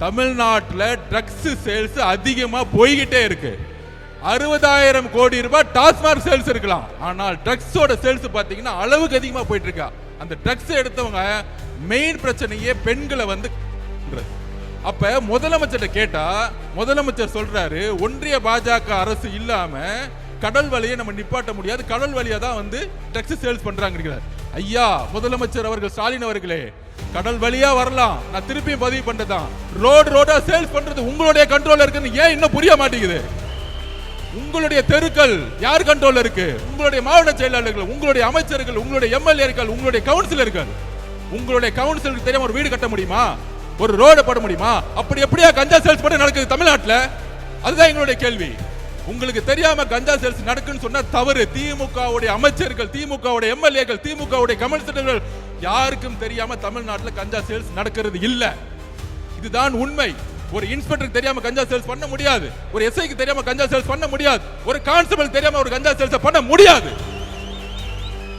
தமிழ்நாட்டில் drugs sales அதிகமா போய்கிட்டே இருக்கு. 60,000 கோடி ரூபாய் டாஸ்மாக் சேல்ஸ் இருக்கலாம், ஆனால் ட்ரக்ஸோட சேல்ஸ் பாத்தீங்கன்னா அளவுக்கு அதிகமா போயிட்டு இருக்கா. அந்த ட்ரக்ஸ் எடுத்தவங்க மெயின் பிரச்சனையே பெண்களை வந்து. அப்ப முதலமைச்சர் கேட்டா முதலமைச்சர் சொல்றாரு, ஒன்றிய பாஜக அரசு இல்லாம கடல் வழியை நம்ம நிப்பாட்ட முடியாது, கடல் வழியா தான் வந்து ட்ரக்ஸ் சேல்ஸ் பண்றாங்க. ஐயா முதலமைச்சர் அவர்கள் ஸ்டாலின் அவர்களே, கடல் வழியா வரலாம், நான் திருப்பியும் பதிவு பண்றதான். ரோடா சேல்ஸ் பண்றது உங்களுடைய கண்ட்ரோல் இருக்குன்னு ஏன் இன்னும் புரிய மாட்டேங்குது? உங்களுடைய தெருக்கள் யார் கண்ட்ரோல் இருக்கு? உங்களுடைய மாவட்ட செயலாளர்கள், உங்களுடைய அமைச்சர்கள், உங்களுடைய எம்எல்ஏக்கள், உங்களுடைய கவுன்சிலர்கள். உங்களுடைய கவுன்சிலருக்கு தெரியாம ஒரு வீடு கட்ட முடியுமா? ஒரு ரோடு போட முடியுமா? அப்படி எப்படியா கஞ்சா சேல்ஸ் பண்ண நடக்குது தமிழ்நாட்டில்? அதுதான் எங்களுடைய கேள்வி. உங்களுக்கு தெரியாம கஞ்சா சேல்ஸ் நடக்குன்னு சொன்னா தவறு. திமுகவுடைய அமைச்சர்கள், திமுகவுடைய எம்எல்ஏக்கள், திமுகவுடைய கவுன்சிலர்கள் யாருக்கும் தெரியாம தமிழ்நாட்டில் கஞ்சா சேல்ஸ் நடக்கிறது இல்ல. இதுதான் உண்மை. ஒரு இன்ஸ்பெக்டருக்கு தெரியாம கஞ்சா சேல்ஸ் பண்ண முடியாது, ஒரு எஸ்ஐக்கு தெரியாம கஞ்சா சேல்ஸ் பண்ண முடியாது, ஒரு கான்ஸ்டபிள் தெரியாம ஒரு கஞ்சா சேல்ஸ் பண்ண முடியாது.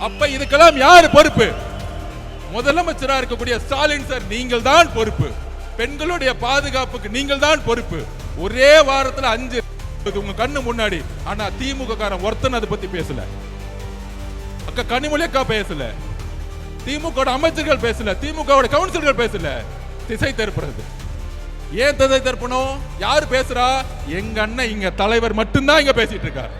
அப்ப இதுக்கெல்லாம் யார் பொறுப்பு? முதலமைச்சரா இருக்கக்கூடிய ஸ்டாலின் சார், நீங்கள் தான் பொறுப்பு. பெண்களுடைய பாதுகாப்புக்கு நீங்கள் தான் பொறுப்பு. ஒரே வாரத்தில் 5 உங்க கண்ணு முன்னாடி. ஆனா திமுக காரன் ஒருத்தன் அதை பத்தி பேசல. அக்கா கனிமொழி அக்கா பேசல, திமுக அமைச்சர்கள் பேசல, திமுக கவுன்சிலர்கள் பேசல. திசை திருப்புறது. ஏன் திசை திருப்பணும்? யாரு பேசுறா? எங்க அண்ணன் இங்க தலைவர் மட்டும்தான் இங்க பேசிட்டு இருக்காரு.